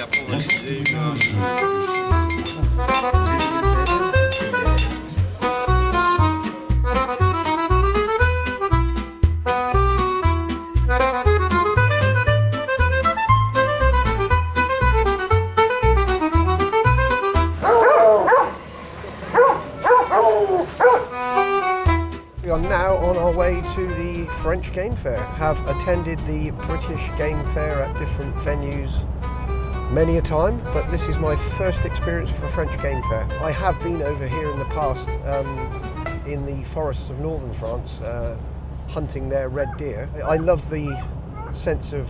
et après on va utiliser We are now on our way to the French Game Fair. Have attended the British Game Fair at different venues many a time, but this is my first experience of a French Game Fair. I have been over here in the past in the forests of northern France hunting their red deer. I love the sense of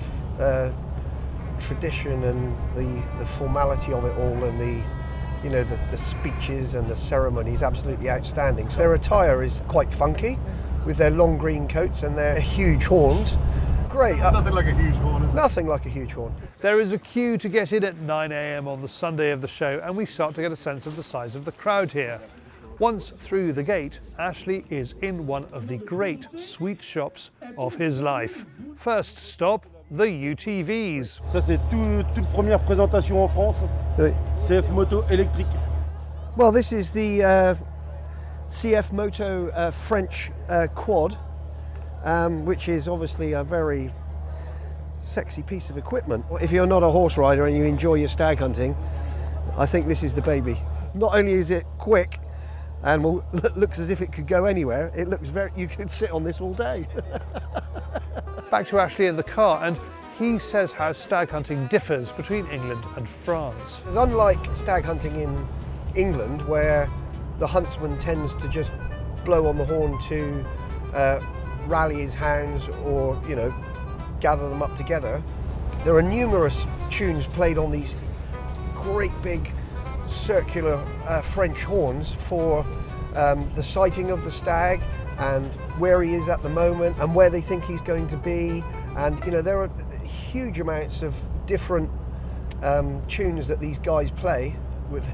tradition and the formality of it all, and the speeches and the ceremonies, absolutely outstanding. So their attire is quite funky, with their long green coats and their huge horns. Great. Nothing like a huge horn, is it? Nothing like a huge horn. There is a queue to get in at 9 a.m. on the Sunday of the show, and we start to get a sense of the size of the crowd here. Once through the gate, Ashley is in one of the great sweet shops of his life. First stop, the UTVs. Ça c'est toute première présentation en France. Oui. CF moto électrique. Well, this is the CF Moto French quad, which is obviously a very sexy piece of equipment. If you're not a horse rider and you enjoy your stag hunting, I think this is the baby. Not only is it quick and looks as if it could go anywhere, it looks you could sit on this all day. Back to Ashley in the car, and he says how stag hunting differs between England and France. Unlike stag hunting in England, where the huntsman tends to just blow on the horn to rally his hounds or, gather them up together, there are numerous tunes played on these great big circular French horns for the sighting of the stag and where he is at the moment and where they think he's going to be. And there are huge amounts of different tunes that these guys play, with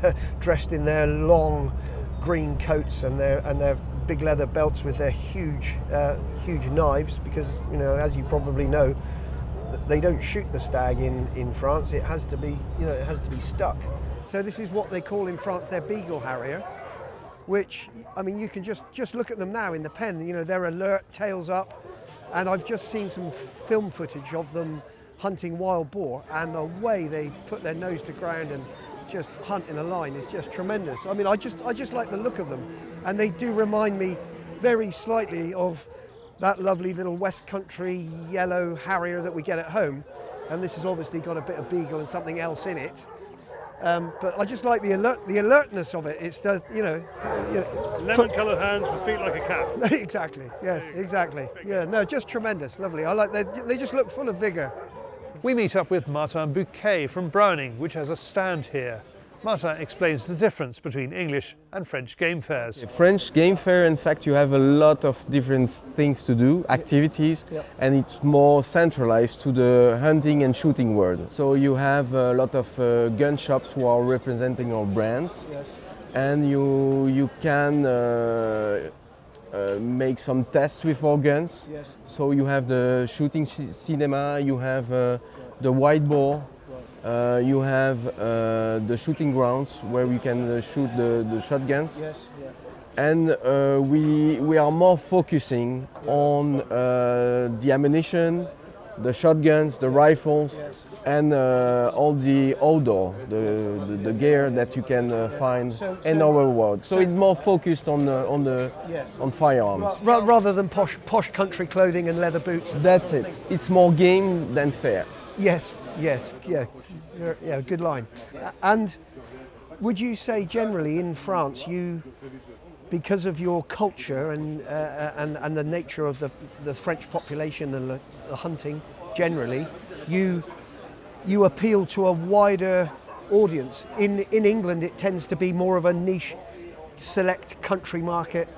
dressed in their long green coats and their big leather belts with their huge knives, because as you probably know, they don't shoot the stag in France. It has to be stuck. So this is what they call in France their Beagle Harrier, which, I mean, you can just look at them now in the pen. They're alert, tails up, and I've just seen some film footage of them hunting wild boar, and the way they put their nose to ground and just hunt in a line is just tremendous. I mean, I just like the look of them, and they do remind me very slightly of that lovely little West Country yellow harrier that we get at home, and this has obviously got a bit of beagle and something else in it. But I just like the alertness of it. It's the Lemon-coloured hands with feet like a cat. Exactly. Yes. Exactly. Yeah. No, just tremendous. Lovely. I like they just look full of vigour. We meet up with Martin Bouquet from Browning, which has a stand here. Martin explains the difference between English and French game fairs. The French game fair, in fact, you have a lot of different things to do, activities, and it's more centralized to the hunting and shooting world. So you have a lot of gun shops who are representing our brands, and you can make some tests with our guns. So you have the shooting cinema, you have the white bore. You have the shooting grounds where we can shoot the shotguns, and we are more focusing on the ammunition, the shotguns, the rifles, and all the outdoor, the gear that you can find in our world. So it's more focused on firearms. Rather than posh country clothing and leather boots. That's it. It's more game than fair. Yes, yeah, good line. And would you say generally in France, because of your culture and the nature of the French population and the hunting generally, you appeal to a wider audience? In England, it tends to be more of a niche, select country market.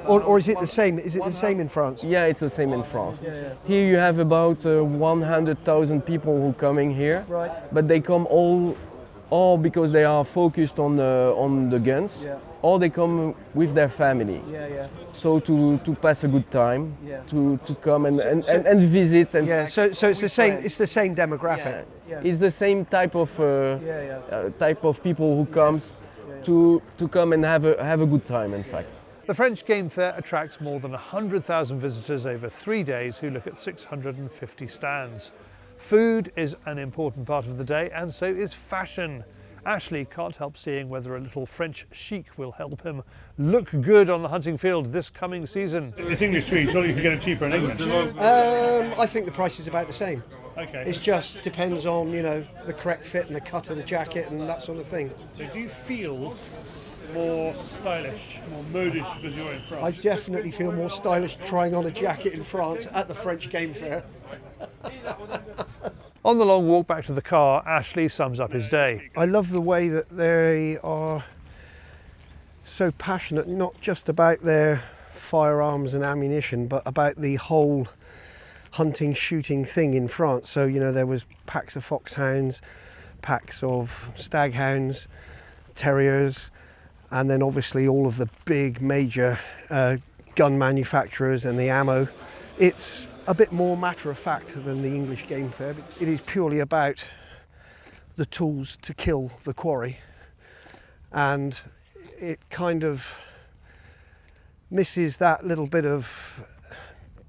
Or is it the same? Is it the same in France? Yeah, it's the same in France. Here you have about 100,000 people who coming here, but they come all because they are focused on the guns, or they come with their family. So to pass a good time, to come and visit. So it's the same. It's the same demographic. Yeah. It's the same type of people who comes to come and have a good time. In fact. The French Game Fair attracts more than 100,000 visitors over 3 days who look at 650 stands. Food is an important part of the day, and so is fashion. Ashley can't help seeing whether a little French chic will help him look good on the hunting field this coming season. It's English trees, surely you can get it cheaper in England. I think the price is about the same. Okay. It just depends on, you know, the correct fit and the cut of the jacket and that sort of thing. So do you feel more stylish, more modish because you're in France? I definitely feel more stylish trying on a jacket in France at the French Game Fair. On the long walk back to the car, Ashley sums up his day. I love the way that they are so passionate, not just about their firearms and ammunition, but about the whole hunting, shooting thing in France. So, you know, there was packs of foxhounds, packs of stag hounds, terriers, and then obviously all of the big major gun manufacturers and the ammo. It's a bit more matter of fact than the English Game Fair. It is purely about the tools to kill the quarry, and it kind of misses that little bit of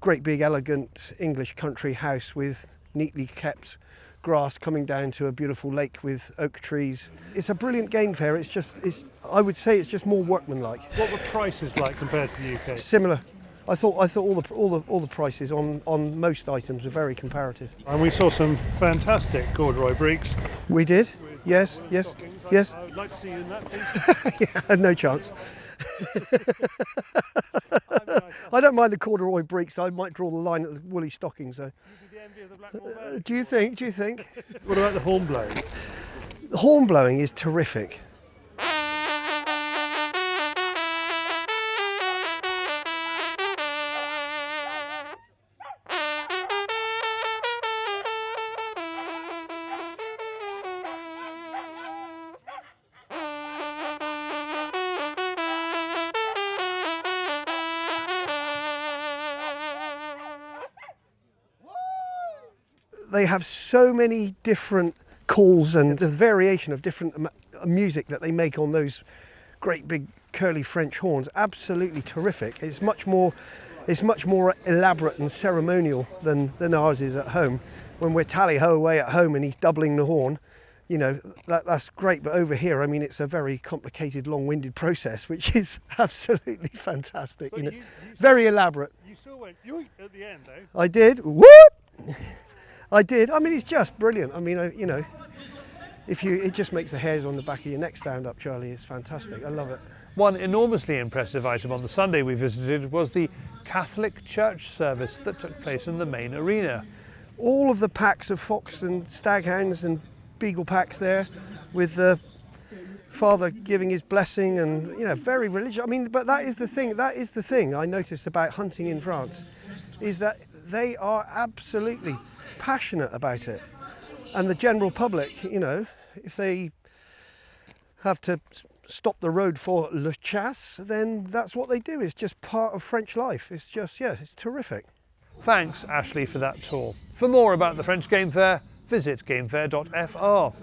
great big elegant English country house with neatly kept grass coming down to a beautiful lake with oak trees. It's a brilliant game fair. I would say it's just more workmanlike. What were prices like compared to the UK? Similar. I thought all the prices on most items are very comparative. And we saw some fantastic corduroy breeks. We did. Yes. I would like to see you in that, please. Yeah, no chance. I don't mind the corduroy breeks. I might draw the line at the woolly stockings, though. Do you think? What about the horn blowing? The horn blowing is terrific. They have so many different calls and the variation of different music that they make on those great big curly French horns. Absolutely terrific. It's much more elaborate and ceremonial than ours is at home. When we're tally-ho away at home and he's doubling the horn, you know, that's great. But over here, I mean, it's a very complicated, long-winded process, which is absolutely fantastic. But you know, very elaborate. You still went at the end, though. I did. Whoop! I did. I mean, it's just brilliant. I mean, you know, it just makes the hairs on the back of your neck stand up, Charlie. It's fantastic. I love it. One enormously impressive item on the Sunday we visited was the Catholic church service that took place in the main arena. All of the packs of fox and stag hounds and beagle packs there, with the father giving his blessing, and, you know, very religious. I mean, but that is the thing I noticed about hunting in France, is that they are absolutely passionate about it. And the general public, you know, if they have to stop the road for le chasse, then that's what they do. It's just part of French life. It's just, yeah, it's terrific. Thanks, Ashley, for that tour. For more about the French Game Fair, visit gamefair.fr.